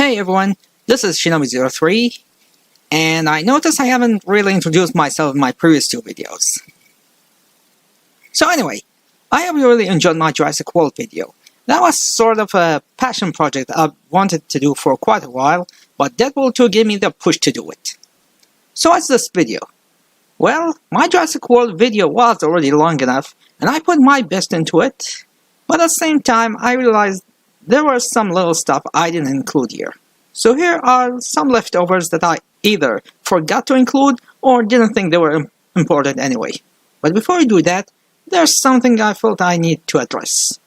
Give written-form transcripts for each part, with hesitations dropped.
Hey everyone, this is Shinobi-03, and I noticed I haven't really introduced myself in my previous two videos. So anyway, I have really enjoyed my Jurassic World video. That was sort of a passion project I've wanted to do for quite a while, but Deadpool 2 gave me the push to do it. So what's this video? Well, my Jurassic World video was already long enough, and I put my best into it, but at the same time I realized there was some little stuff I didn't include here. So here are some leftovers that I either forgot to include or didn't think they were important anyway. But before we do that, there's something I felt I need to address.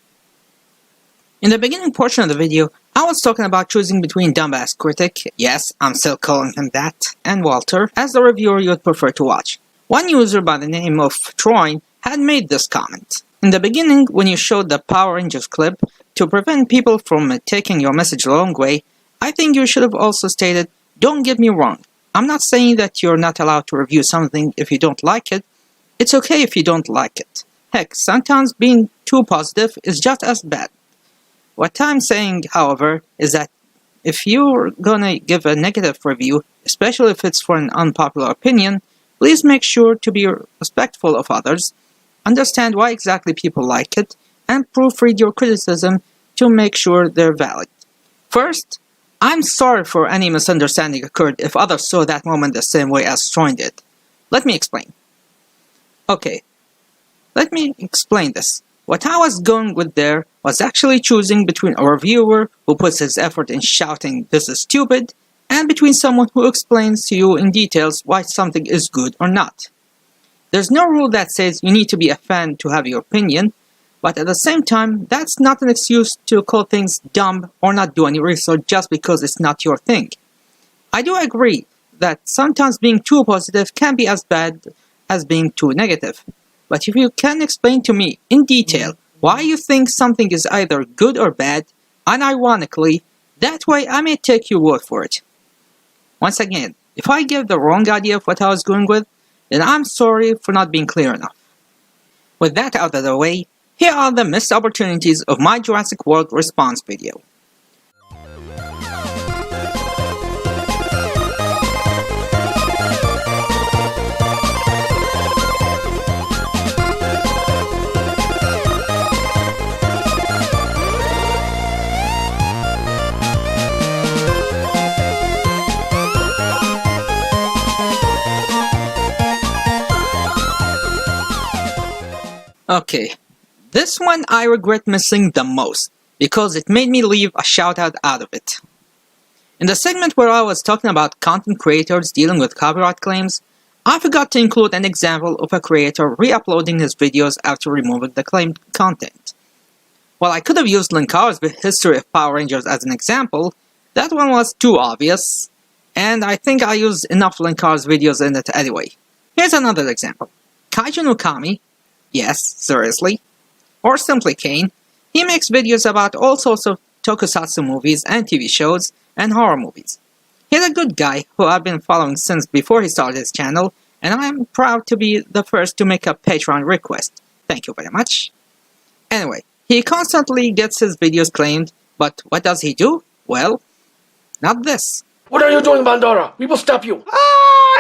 In the beginning portion of the video, I was talking about choosing between Dumbass Critic, yes, I'm still calling him that, and Walter, as the reviewer you'd prefer to watch. One user by the name of Troy had made this comment. In the beginning, when you showed the Power Rangers clip, to prevent people from taking your message the wrong way, I think you should have also stated, don't get me wrong, I'm not saying that you're not allowed to review something if you don't like it. It's okay if you don't like it. Heck, sometimes being too positive is just as bad. What I'm saying, however, is that if you're gonna give a negative review, especially if it's for an unpopular opinion, please make sure to be respectful of others, understand why exactly people like it, and proofread your criticism to make sure they're valid. First, I'm sorry for any misunderstanding occurred if others saw that moment the same way as Troy did. Let me explain. Okay, let me explain this. What I was going with there was actually choosing between a reviewer who puts his effort in shouting this is stupid and between someone who explains to you in details why something is good or not. There's no rule that says you need to be a fan to have your opinion, but at the same time, that's not an excuse to call things dumb or not do any research just because it's not your thing. I do agree that sometimes being too positive can be as bad as being too negative. But if you can explain to me in detail why you think something is either good or bad, unironically, that way I may take your word for it. Once again, if I gave the wrong idea of what I was going with, then I'm sorry for not being clear enough. With that out of the way, here are the missed opportunities of my Jurassic World response video. Okay. This one I regret missing the most, because it made me leave a shout-out out of it. In the segment where I was talking about content creators dealing with copyright claims, I forgot to include an example of a creator re-uploading his videos after removing the claimed content. While I could have used Linkar's history of Power Rangers as an example, that one was too obvious, and I think I used enough Linkar's videos in it anyway. Here's another example. Kaiju no Kami, yes, seriously, or simply Kane, he makes videos about all sorts of tokusatsu movies and TV shows and horror movies. He's a good guy who I've been following since before he started his channel, and I'm proud to be the first to make a Patreon request. Thank you very much. Anyway, he constantly gets his videos claimed, but what does he do? Well, not this. What are you doing, Bandora? We will stop you.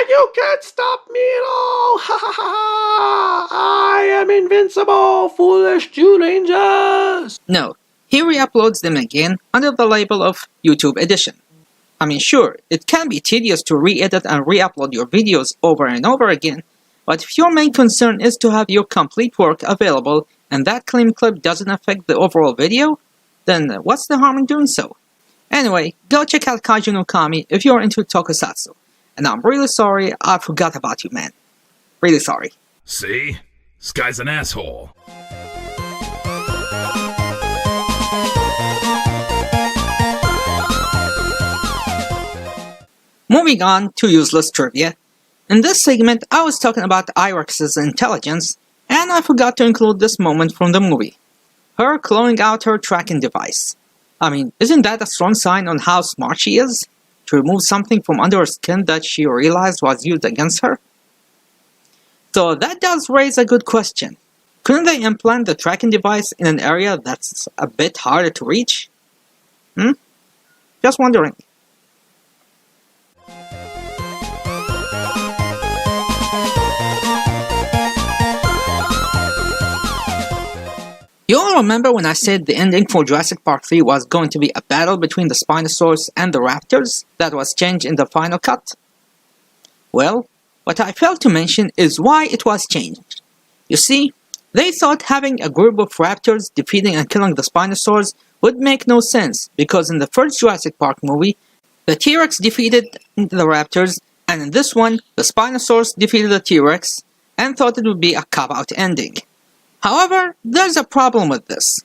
You can't stop me at all. Ha ha ha. I am invincible, foolish Jew Rangers. No, he re-uploads them again under the label of YouTube Edition. I mean, sure, it can be tedious to re-edit and re-upload your videos over and over again, but if your main concern is to have your complete work available and that claim clip doesn't affect the overall video, then what's the harm in doing so? Anyway, go check out Kaiju no Kami if you're into tokusatsu. And I'm really sorry I forgot about you, man. Really sorry. See? This guy's an asshole. Moving on to useless trivia. In this segment, I was talking about Irex's intelligence, and I forgot to include this moment from the movie. Her clawing out her tracking device. I mean, isn't that a strong sign on how smart she is? To remove something from under her skin that she realized was used against her? So that does raise a good question. Couldn't they implant the tracking device in an area that's a bit harder to reach? Just wondering. You all remember when I said the ending for Jurassic Park 3 was going to be a battle between the Spinosaurus and the Raptors that was changed in the final cut? Well, what I failed to mention is why it was changed. You see, they thought having a group of Raptors defeating and killing the Spinosaurs would make no sense because in the first Jurassic Park movie, the T-Rex defeated the Raptors, and in this one, the Spinosaurus defeated the T-Rex, and thought it would be a cop-out ending. However, there's a problem with this.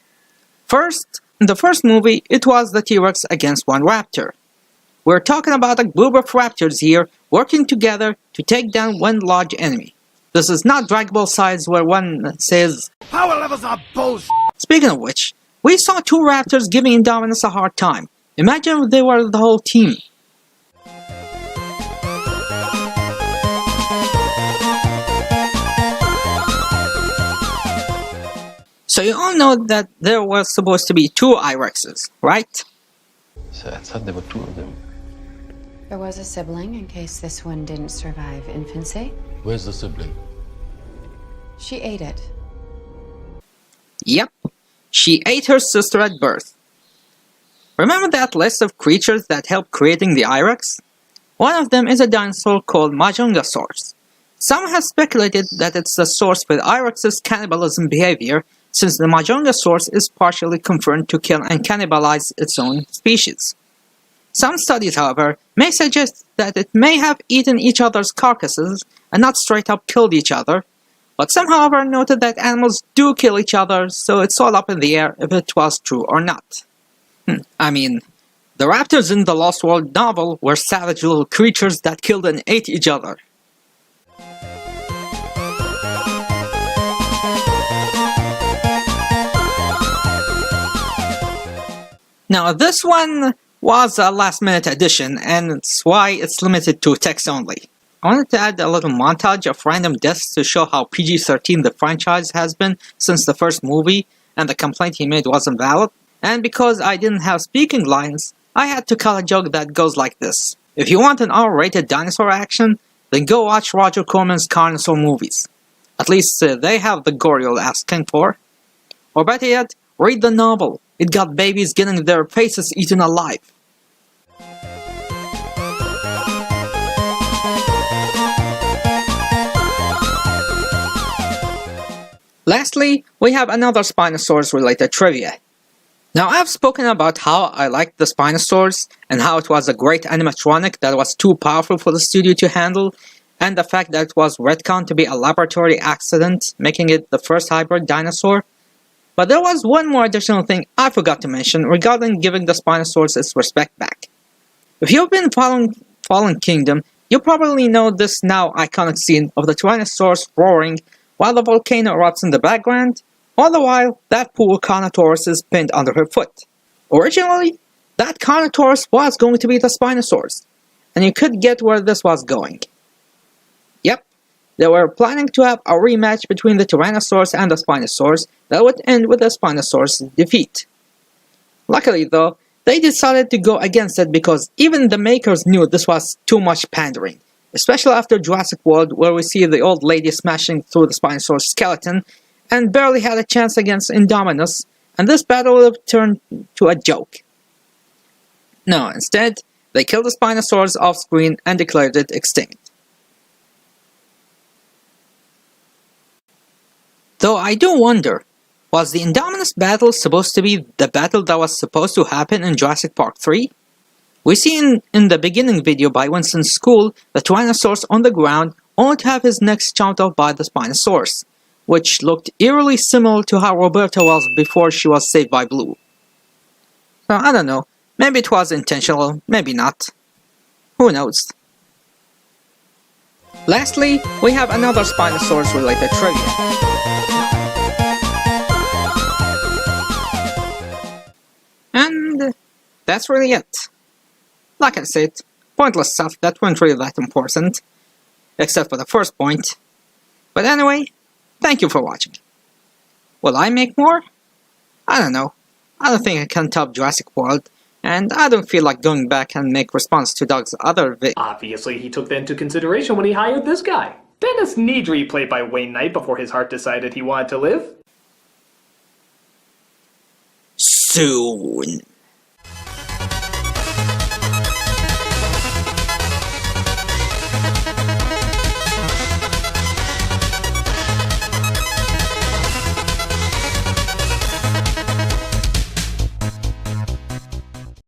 First, in the first movie, it was the T-Rex against one Raptor. We're talking about a group of Raptors here working together to take down one large enemy. This is not Dragon Ball size where one says, Power levels are bullshit. Speaking of which, we saw two Raptors giving Indominus a hard time. Imagine if they were the whole team. So you all know that there was supposed to be two I-Rexes, right? So I thought there were two of them. There was a sibling in case this one didn't survive infancy. Where's the sibling? She ate it. Yep, she ate her sister at birth. Remember that list of creatures that helped creating the I-Rex? One of them is a dinosaur called Majungasaurus. Some have speculated that it's the source for the I-Rex's cannibalism behavior, since the Majungasaurus is partially confirmed to kill and cannibalize its own species. Some studies, however, may suggest that it may have eaten each other's carcasses and not straight up killed each other, but some, however, noted that animals do kill each other, so it's all up in the air if it was true or not. I mean, the raptors in the Lost World novel were savage little creatures that killed and ate each other. Now, this one was a last-minute addition, and it's why it's limited to text only. I wanted to add a little montage of random deaths to show how PG-13 the franchise has been since the first movie, and the complaint he made wasn't valid. And because I didn't have speaking lines, I had to cut a joke that goes like this. If you want an R-rated dinosaur action, then go watch Roger Corman's Carnosaur movies. At least they have the gore you're asking for. Or better yet, read the novel. It got babies getting their faces eaten alive. Lastly, we have another Spinosaurus related trivia. Now, I've spoken about how I liked the Spinosaurus and how it was a great animatronic that was too powerful for the studio to handle, and the fact that it was retconned to be a laboratory accident, making it the first hybrid dinosaur. But there was one more additional thing I forgot to mention regarding giving the Spinosaurus its respect back. If you've been following Fallen Kingdom, you probably know this now iconic scene of the Tyrannosaurus roaring while the volcano erupts in the background, all the while that poor Carnotaurus is pinned under her foot. Originally, that Carnotaurus was going to be the Spinosaurus, and you could get where this was going. Yep, they were planning to have a rematch between the Tyrannosaurus and the Spinosaurus that would end with the Spinosaurus' defeat. Luckily though, they decided to go against it because even the makers knew this was too much pandering, especially after Jurassic World where we see the old lady smashing through the Spinosaurus skeleton and barely had a chance against Indominus, and this battle would have turned to a joke. No, instead, they killed the Spinosaurus off-screen and declared it extinct. Though I do wonder, was the Indominus battle supposed to be the battle that was supposed to happen in Jurassic Park 3? We see in the beginning video by Winston's school the Tyrannosaurus on the ground only to have his neck chomped off by the Spinosaurus, which looked eerily similar to how Roberta was before she was saved by Blue. So I don't know, maybe it was intentional, maybe not. Who knows? Lastly, we have another Spinosaurus related trivia. And that's really it. Like I said, pointless stuff that weren't really that important, except for the first point. But anyway, thank you for watching. Will I make more? I don't know. I don't think I can top Jurassic World, And I don't feel like going back and make response to Doug's other Obviously, he took that into consideration when he hired this guy. Dennis Nedry, played by Wayne Knight, before his heart decided he wanted to live. soon.